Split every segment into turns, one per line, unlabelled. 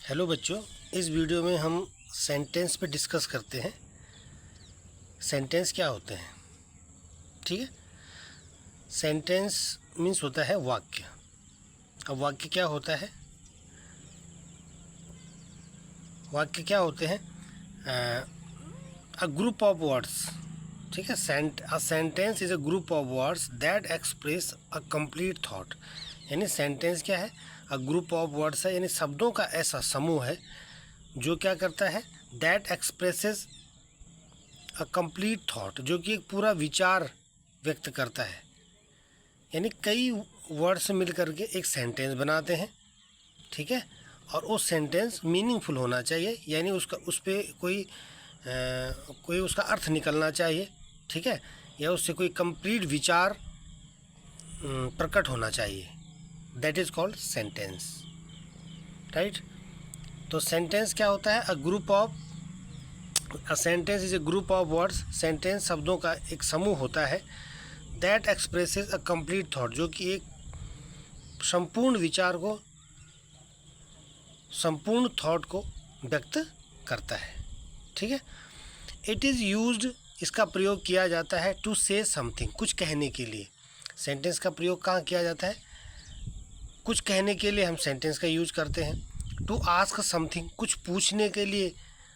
Hello बच्चों, इस video में हम सेंटेंस पे डिस्कस करते हैं। सेंटेंस क्या होते हैं? ठीक है। सेंटेंस मीन्स होता है वाक्य। अब वाक्य क्या होता है? वाक्य क्या होते हैं? A group of words. ठीक है। A sentence is a group of words that express a complete thought. यानी सेंटेंस क्या है? अ ग्रुप ऑफ वर्ड्स है, यानी शब्दों का ऐसा समूह है जो क्या करता है? That expresses a complete thought, जो कि एक पूरा विचार व्यक्त करता है। यानी कई वर्ड्स मिल करके एक सेंटेंस बनाते हैं। ठीक है। और वो सेंटेंस मीनिंगफुल होना चाहिए, यानी उसका उस पर कोई उसका अर्थ निकलना चाहिए। ठीक है। या उससे कोई कंप्लीट विचार प्रकट होना चाहिए। That is called sentence. Right. तो सेंटेंस क्या होता है? A sentence is a group of words. Sentence शब्दों का एक समूह होता है। That expresses a complete thought, जो कि एक संपूर्ण विचार को, संपूर्ण थॉट को व्यक्त करता है। ठीक है। इट इज़ यूज्ड, इसका प्रयोग किया जाता है टू से समथिंग, कुछ कहने के लिए। सेंटेंस का प्रयोग कहाँ किया जाता है? कुछ कहने के लिए हम सेंटेंस का यूज करते हैं। टू आस्क समथिंग, कुछ पूछने के लिए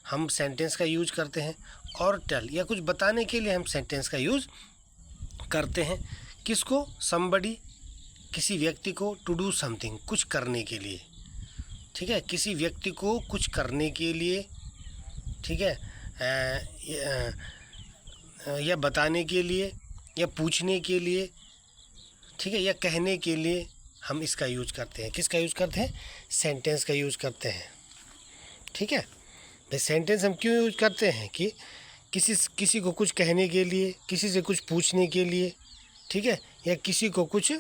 हम सेंटेंस का यूज करते हैं। और टेल, या कुछ बताने के लिए हम सेंटेंस का यूज करते हैं। किसको? समबडी, किसी व्यक्ति को। टू डू समथिंग, कुछ करने के लिए। ठीक है। किसी व्यक्ति को कुछ करने के लिए। ठीक है। या बताने के लिए, या पूछने के लिए। ठीक है। या कहने के लिए हम इसका यूज करते हैं। किसका यूज करते हैं? सेंटेंस का यूज करते हैं। ठीक है भाई। सेंटेंस हम क्यों यूज करते हैं? कि किसी को कुछ कहने के लिए, किसी से कुछ पूछने के लिए। ठीक है। या किसी को कुछ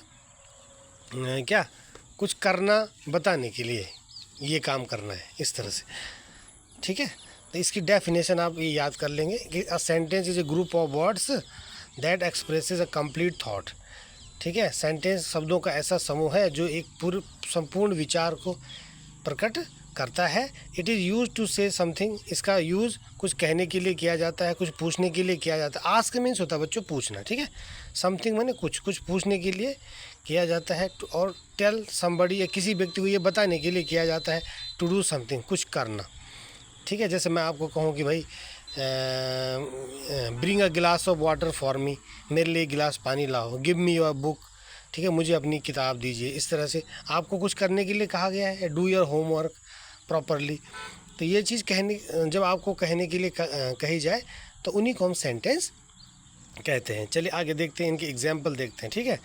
क्या कुछ करना, बताने के लिए, ये काम करना है, इस तरह से। ठीक है। तो इसकी डेफिनेशन आप ये याद कर लेंगे कि a sentence is a group of words that expresses a complete thought. ठीक है। सेंटेंस शब्दों का ऐसा समूह है जो एक पूर्ण संपूर्ण विचार को प्रकट करता है। It is use to say something, इसका यूज़ कुछ कहने के लिए किया जाता है, कुछ पूछने के लिए किया जाता है। आस्क मीन्स होता है बच्चों पूछना। ठीक है। समथिंग माने कुछ पूछने के लिए किया जाता है। और टेल समबडी, या किसी व्यक्ति को ये बताने के लिए किया जाता है। टू डू समथिंग, कुछ करना। ठीक है। जैसे मैं आपको कहूँ कि भाई ब्रिंग अ गिलास ऑफ वाटर फॉर मी, मेरे लिए गिलास पानी लाओ। गिव मी योर बुक, ठीक है, मुझे अपनी किताब दीजिए। इस तरह से आपको कुछ करने के लिए कहा गया है। Do your homework properly. तो ये चीज़ जब आपको कहने के लिए कही जाए तो उन्हीं को हम सेंटेंस कहते हैं। चलिए आगे देखते हैं, इनके एग्जाम्पल देखते हैं। ठीक है।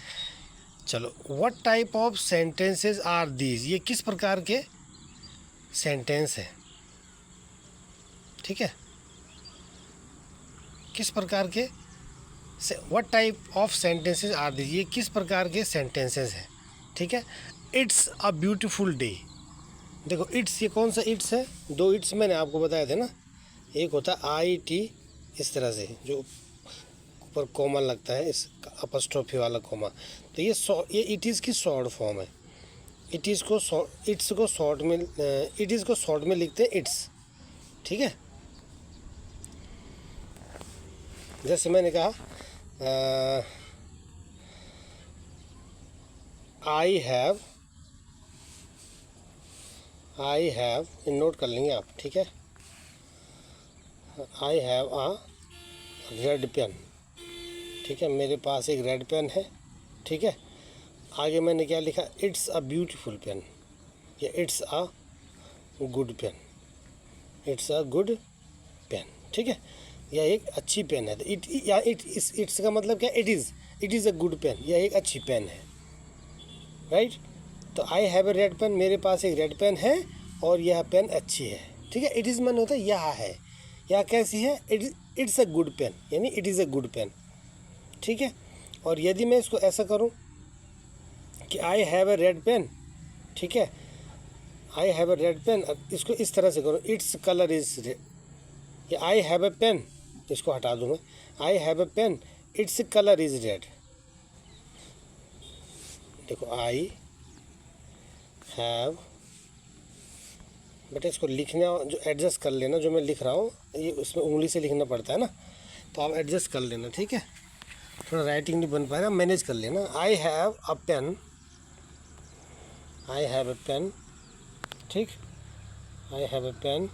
चलो, what type of sentences are these, ये किस प्रकार के सेंटेंस हैं? ठीक है। किस प्रकार के, what type of sentences are these, ये किस प्रकार के सेंटेंसेस हैं? ठीक है। It's a beautiful day. देखो इट्स, ये कौन सा इट्स है? दो इट्स मैंने आपको बताए थे ना। एक होता है आई टी, इस तरह से जो ऊपर कॉमा लगता है, इस अपस्ट्रोफी वाला कॉमा। तो ये इट इज़ की शॉर्ट फॉर्म है। इट्स को शॉर्ट में, इट इज़ को शॉर्ट में लिखते हैं इट्स। ठीक है। जैसे मैंने कहा आई हैव, नोट कर लेंगे आप। ठीक है। I have a red pen. ठीक है। मेरे पास एक रेड पेन है। ठीक है। आगे मैंने क्या लिखा? इट्स अ ब्यूटीफुल पेन, या it's a good pen. It's a good pen. ठीक है। यह एक अच्छी पेन है। इट्स का मतलब क्या? It is a good pen, यह एक अच्छी पेन है। राइट। तो I have a red pen, मेरे पास एक रेड पेन है और यह पेन अच्छी है। ठीक है। इट इज़ मन होता है यह है, यह कैसी है? इट्स अ गुड पेन, यानी it is a good pen. ठीक है। और यदि मैं इसको ऐसा करूं कि I have a red pen, ठीक है, I have a red pen, इसको इस तरह से करूं, इट्स कलर इज रेड, या आई हैव ए पेन, इसको हटा दूं मैं, I have a pen, its colour is red. देखो, आई हैव बेटा इसको लिखना जो एडजस्ट कर लेना, जो मैं लिख रहा हूँ ये उसमें उंगली से लिखना पड़ता है ना, तो आप एडजस्ट कर लेना, ठीक है। थोड़ा राइटिंग नहीं बन पाएगा, मैनेज कर लेना। I have a pen, I have a pen, ठीक, आई हैव ए पेन।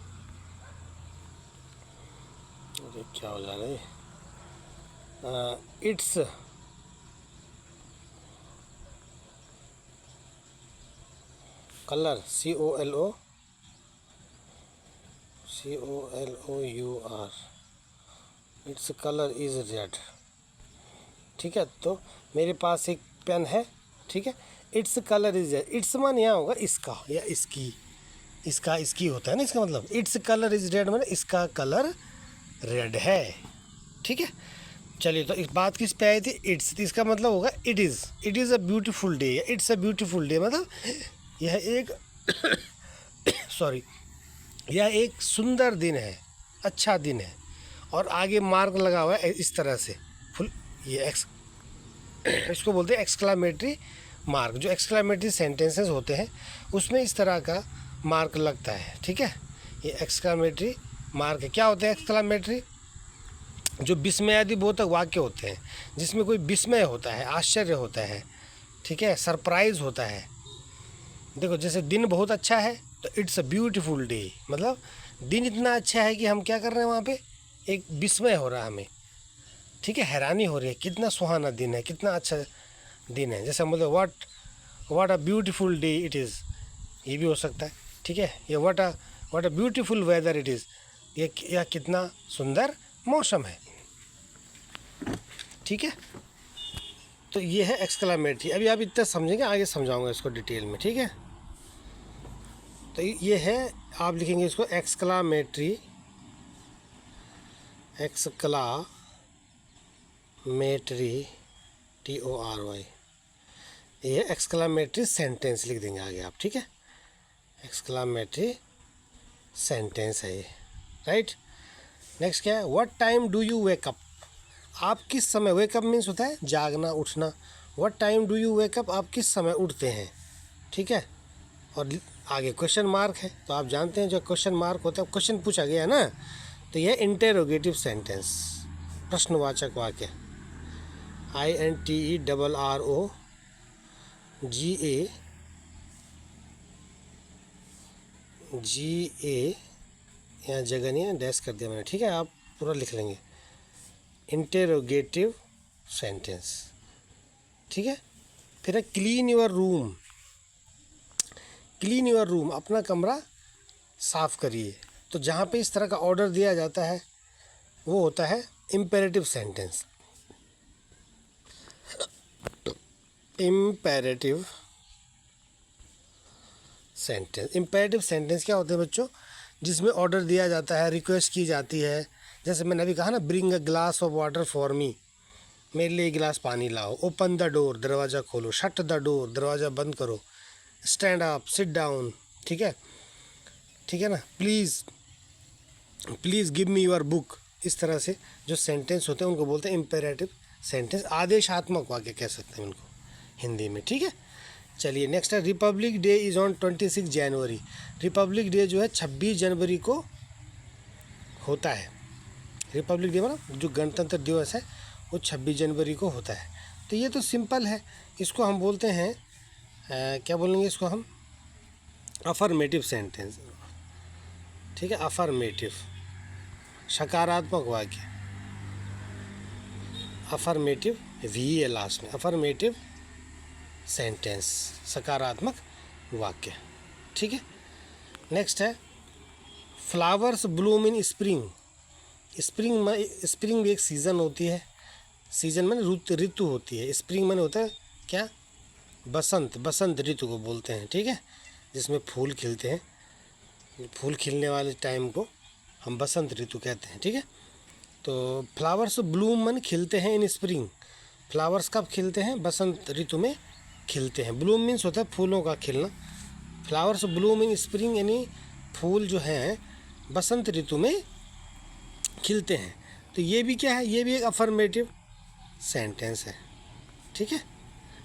अरे क्या हो जा रहा है, its colour, COLOUR, its colour is red, ठीक है। तो मेरे पास एक पेन है, ठीक है, it's colour is red. It's मान यहाँ होगा इसका या इसकी, इसकी होता है ना, इसका मतलब इट्स कलर इज रेड मतलब इसका कलर रेड है, ठीक है। चलिए, तो इस बात किस पे आई थी, इट्स, तो इसका मतलब होगा it is a beautiful day, या इट्स अ ब्यूटीफुल डे मतलब यह एक सॉरी, यह एक सुंदर दिन है, अच्छा दिन है। और आगे मार्क लगा हुआ है इस तरह से फुल, ये इसको बोलते हैं एक्सक्लामेटरी मार्क। जो एक्सक्लामेटरी सेंटेंसेस होते हैं उसमें इस तरह का मार्क लगता है, ठीक है। ये एक्सक्लामेटरी मार्क है। क्या होता है एक्सक्लामेटरी? जो विस्मयादि बोधक वाक्य होते हैं, जिसमें कोई विस्मय होता है, आश्चर्य होता है, ठीक है, सरप्राइज होता है। देखो, जैसे दिन बहुत अच्छा है तो इट्स अ ब्यूटीफुल डे, मतलब दिन इतना अच्छा है कि हम क्या कर रहे हैं, वहाँ पे एक विस्मय हो रहा है हमें, ठीक है, हैरानी हो रही है, कितना सुहाना दिन है, कितना अच्छा दिन है। जैसे हम बोलते what a beautiful day it is, ये भी हो सकता है, ठीक है। ये what a beautiful whether it is, यह कितना सुंदर मौसम है, ठीक है। तो ये है एक्सक्लामेटरी। अभी आप इतना समझेंगे, आगे समझाऊंगा इसको डिटेल में, ठीक है। तो ये है, आप लिखेंगे इसको एक्सक्लामेटरी, TORY, ये है एक्सक्लामेटरी सेंटेंस, लिख देंगे आगे आप, ठीक है। एक्सक्लामेटरी सेंटेंस है ये, राइट। नेक्स्ट क्या है, what time do you wake up, आप किस समय, वेकअप मीन्स होता है जागना, उठना। What time do you wake up, आप किस समय उठते हैं, ठीक है। और आगे क्वेश्चन मार्क है, तो आप जानते हैं जो क्वेश्चन मार्क होता है, क्वेश्चन पूछा गया है ना, तो यह इंटेरोगेटिव सेंटेंस, प्रश्नवाचक वाक्य। INTERROGA, यहाँ जगह नहीं है, डैश कर दिया मैंने, ठीक है, आप पूरा लिख लेंगे, इंटेरोगेटिव सेंटेंस, ठीक है। फिर है clean your room, clean your room, अपना कमरा साफ करिए। तो जहाँ पे इस तरह का ऑर्डर दिया जाता है वो होता है imperative sentence. Imperative sentence, imperative sentence क्या होते हैं बच्चों, जिसमें ऑर्डर दिया जाता है, रिक्वेस्ट की जाती है। जैसे मैंने अभी कहा ना, bring a glass of water for me, मेरे लिए एक गिलास पानी लाओ। ओपन द डोर, दरवाज़ा खोलो। शट द डोर, दरवाज़ा बंद करो। स्टैंड अप, सिट डाउन, ठीक है, ठीक है ना। Please give me your book. इस तरह से जो सेंटेंस होते हैं उनको बोलते हैं इम्पेरेटिव सेंटेंस, आदेशात्मक वाक्य कह सकते हैं उनको हिंदी में, ठीक है। चलिए नेक्स्ट है, Republic day is on 26 January. Republic day जो है 26 जनवरी को होता है। रिपब्लिक डे मतलब जो गणतंत्र दिवस है वो 26 जनवरी को होता है। तो ये तो सिंपल है, इसको हम बोलते हैं क्या बोलेंगे इसको हम, अफर्मेटिव सेंटेंस, ठीक है। अफर्मेटिव, सकारात्मक वाक्य, अफर्मेटिव, VE लास्ट में, अफर्मेटिव सेंटेंस, सकारात्मक वाक्य, ठीक है। नेक्स्ट है, फ्लावर्स ब्लूम इन स्प्रिंग। स्प्रिंग भी एक सीज़न होती है, सीज़न में ऋतु होती है। स्प्रिंग में होता है क्या, बसंत ऋतु को बोलते हैं, ठीक है, जिसमें फूल खिलते हैं। फूल खिलने वाले टाइम को हम बसंत ऋतु कहते हैं, ठीक है। तो फ्लावर्स ब्लूम मन खिलते हैं इन स्प्रिंग। फ्लावर्स कब खिलते हैं, बसंत ऋतु में खिलते हैं। ब्लूम मीन्स होता है फूलों का खिलना। फ्लावर्स ब्लूम इन स्प्रिंग यानी फूल जो हैं बसंत ऋतु में खिलते हैं। तो ये भी क्या है, ये भी एक अफर्मेटिव सेंटेंस है, ठीक है।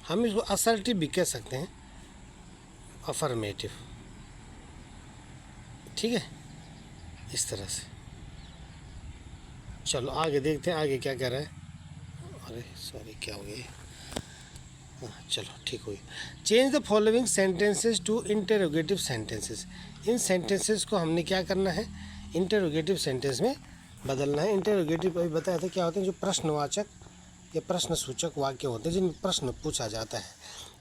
हम इसको असर्टिव भी कह सकते हैं, अफर्मेटिव, ठीक है, इस तरह से। चलो आगे देखते हैं आगे क्या कह रहा है। अरे सॉरी, क्या हो गया? हाँ चलो ठीक हुई। Change the following sentences to interrogative sentences. इन सेंटेंसेस को हमने क्या करना है, इंटरोगेटिव सेंटेंस में बदलना है। इंटरोगेटिव अभी बताया था क्या होते हैं, जो प्रश्नवाचक या प्रश्न सूचक वाक्य होते हैं जिनमें प्रश्न पूछा जाता है।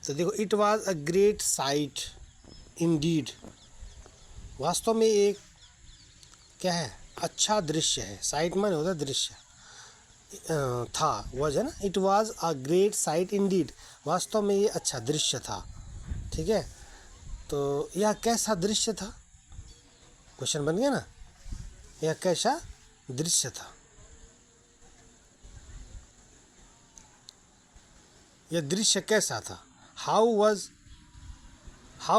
तो देखो, it was a great site Indeed, वास्तव में एक क्या है, अच्छा दृश्य है। साइट माने होता है दृश्य, था वाज है ना, it was a great site Indeed, वास्तव में ये अच्छा दृश्य था। ठीक है, तो यह कैसा दृश्य था, क्वेश्चन बन गया ना, यह कैसा दृश्य था, यह दृश्य कैसा था। हाउ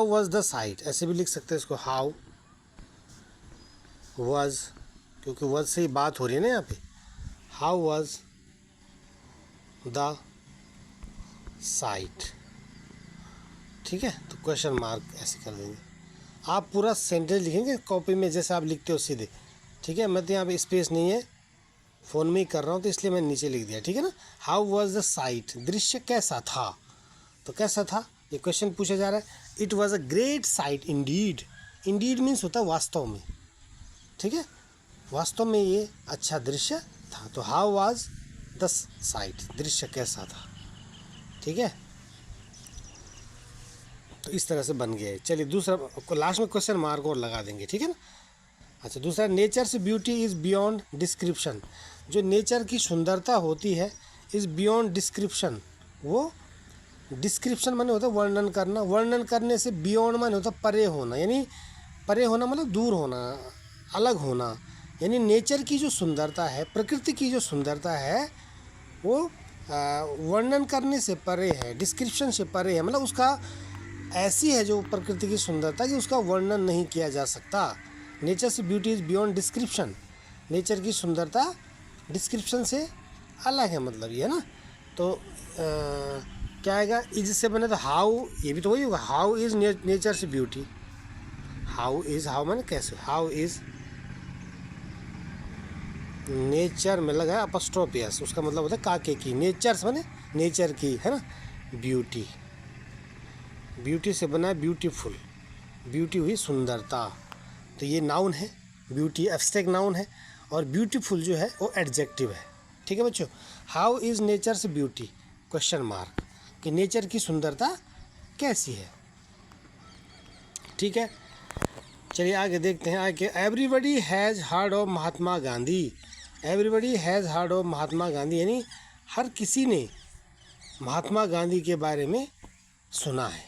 वाज द साइट, ऐसे भी लिख सकते हैं इसको, हाउ वाज, क्योंकि वाज से ही बात हो रही है ना यहाँ पे। हाउ वाज द साइट, ठीक है, तो क्वेश्चन मार्क ऐसे कर देंगे। आप पूरा सेंटेंस लिखेंगे कॉपी में जैसे आप लिखते हो सीधे, ठीक है। मैं तो यहाँ पे स्पेस नहीं है, फ़ोन में ही कर रहा हूँ तो इसलिए मैंने नीचे लिख दिया, ठीक है ना। हाउ वाज द साइट, दृश्य कैसा था, तो कैसा था ये क्वेश्चन पूछा जा रहा है। It was a great site Indeed, Indeed means होता है वास्तव में, ठीक है, वास्तव में ये अच्छा दृश्य था। तो हाउ वाज द साइट, दृश्य कैसा था, ठीक है। तो इस तरह से बन गया है। चलिए दूसरा, लास्ट में क्वेश्चन मार्क और लगा देंगे, ठीक है ना। अच्छा, दूसरा, nature's beauty is beyond description, जो नेचर की सुंदरता होती है इज़ बियॉन्ड डिस्क्रिप्शन, वो डिस्क्रिप्शन माने होता है वर्णन करना, वर्णन करने से बियॉन्ड माने होता है परे होना, यानी परे होना मतलब दूर होना, अलग होना। यानी नेचर की जो सुंदरता है, प्रकृति की जो सुंदरता है वो वर्णन करने से परे है, डिस्क्रिप्शन से परे है, मतलब उसका ऐसी है जो प्रकृति की सुंदरता कि उसका वर्णन नहीं किया जा सकता। नेचर से beauty is beyond description, nature की सुंदरता डिस्क्रिप्शन से अलग है, मतलब ये है ना। तो क्या आएगा, इज से बने तो हाउ, ये भी तो वही होगा, हाउ इज़ नेचर से ब्यूटी, हाउ इज़, हाउ माने कैसे, हाउ इज़ नेचर में लगा है अपस्ट्रोपियस, उसका मतलब होता है काके की, नेचर्स माने नेचर की, है ना, ब्यूटी, ब्यूटी से बना है ब्यूटीफुल, ब्यूटी हुई सुंदरता, तो ये नाउन है, ब्यूटी एब्स्ट्रैक्ट नाउन है और ब्यूटीफुल जो है वो एडजेक्टिव है, ठीक है बच्चों। हाउ इज़ नेचर से ब्यूटी, क्वेश्चन मार्क, कि नेचर की सुंदरता कैसी है, ठीक है। चलिए आगे देखते हैं आगे। Everybody has heard of Mahatma Gandhi, everybody has heard of Mahatma Gandhi, यानी हर किसी ने महात्मा गांधी के बारे में सुना है,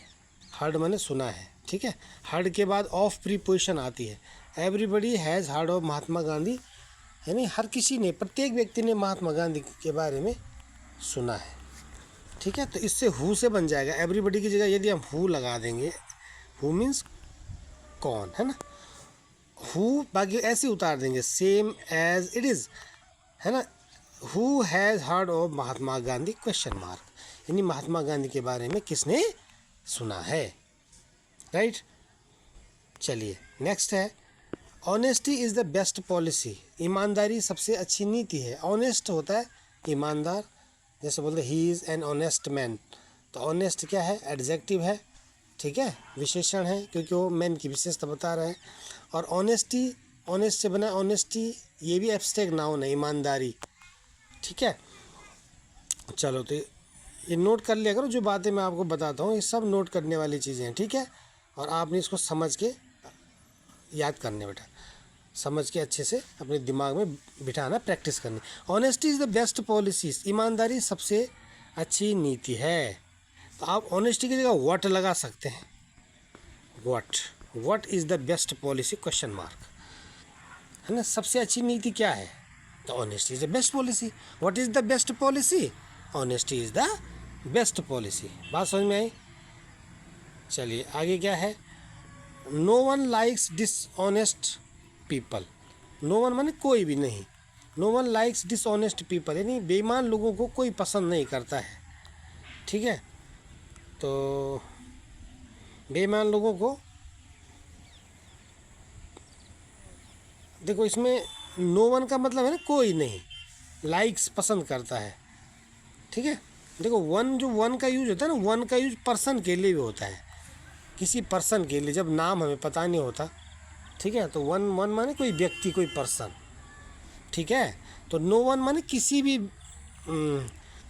हर्ड माने सुना है, ठीक है। हर्ड के बाद ऑफ प्रीपोजिशन आती है, everybody has heard of Mahatma Gandhi, यानी हर किसी ने, प्रत्येक व्यक्ति ने महात्मा गांधी के बारे में सुना है, ठीक है। तो इससे हु से बन जाएगा, एवरीबडी की जगह यदि हम हु लगा देंगे, हु मीन्स कौन, है ना, हु बाकी ऐसे उतार देंगे, सेम एज इट इज़, है ना। Who has heard of Mahatma Gandhi, question mark, यानी महात्मा गांधी के बारे में किसने सुना है, राइट। चलिए नेक्स्ट है, honesty is the best policy, ईमानदारी सबसे अच्छी नीति है। ऑनेस्ट होता है ईमानदार, जैसे बोलते he is an honest man, तो ऑनेस्ट क्या है, एडजेक्टिव है, ठीक है, विशेषण है, क्योंकि वो मैन की विशेषता बता रहे हैं। और ऑनेस्टी, ऑनेस्ट से बना ऑनेस्टी, ये भी एब्स्ट्रैक्ट नाउन है, ईमानदारी, ठीक है। चलो तो ये नोट कर लिया करो, जो बातें मैं आपको बताता हूँ ये सब नोट करने वाली चीज़ें हैं, ठीक है। और आपने इसको समझ के याद करने, बेटा समझ के अच्छे से अपने दिमाग में बिठाना, प्रैक्टिस करनी। Honesty is the best policy, ईमानदारी सबसे अच्छी नीति है। तो आप ऑनेस्टी की जगह व्हाट लगा सकते हैं, what is the best policy, question mark, है ना। सबसे अच्छी नीति क्या है, तो honesty is the best policy. What is the best policy, honesty is the best policy. बात समझ में आई। चलिए आगे क्या है, no one likes dishonest people, no one माने कोई भी नहीं, no one likes dishonest people, यानी बेईमान लोगों को कोई पसंद नहीं करता है, ठीक है। तो बेईमान लोगों को देखो इसमें नो वन का मतलब है ना कोई नहीं, लाइक्स पसंद करता है, ठीक है। देखो वन, जो वन का यूज होता है ना, वन का यूज पर्सन के लिए भी होता है, किसी पर्सन के लिए, जब नाम हमें पता नहीं होता, ठीक है, तो वन वन माने कोई व्यक्ति, कोई पर्सन, ठीक है। तो नो वन माने किसी भी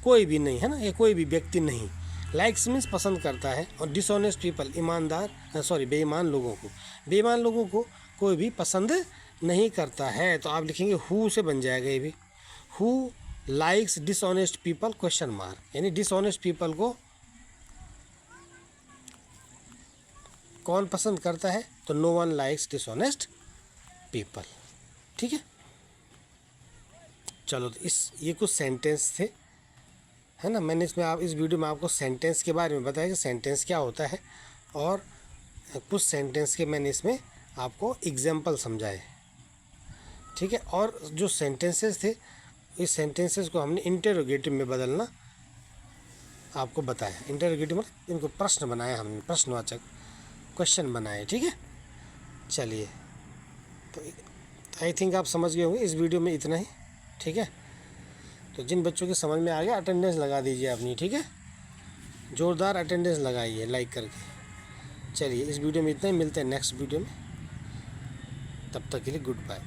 कोई भी नहीं, है ना, ये कोई भी व्यक्ति नहीं। लाइक्स मीन्स पसंद करता है, और डिसऑनेस्ट पीपल, ईमानदार सॉरी बेईमान लोगों को, बेईमान लोगों को कोई भी पसंद नहीं करता है। तो आप लिखेंगे हु से बन जाएगा ये भी, who likes dishonest people question mark, यानी डिसऑनेस्ट पीपल को कौन पसंद करता है, तो no one likes dishonest people, ठीक है। चलो तो ये कुछ सेंटेंस थे, है ना। मैंने इसमें इस वीडियो में आपको सेंटेंस के बारे में बताया कि सेंटेंस क्या होता है, और कुछ सेंटेंस के मैंने इसमें आपको एग्जाम्पल समझाए, ठीक है। और जो सेंटेंसेस थे, इस सेंटेंसेस को हमने इंटरोगेटिव में बदलना आपको बताया। इंटरोगेटिव मतलब इनको प्रश्न बनाया हमने, प्रश्नवाचक क्वेश्चन बनाए, ठीक है। चलिए, तो आई थिंक आप समझ गए होंगे, इस वीडियो में इतना ही, ठीक है। तो जिन बच्चों के समझ में आ गया अटेंडेंस लगा दीजिए अपनी, ठीक है, ज़ोरदार अटेंडेंस लगाइए लाइक करके। चलिए इस वीडियो में इतना ही, मिलते हैं नेक्स्ट वीडियो में, तब तक के लिए गुड बाय।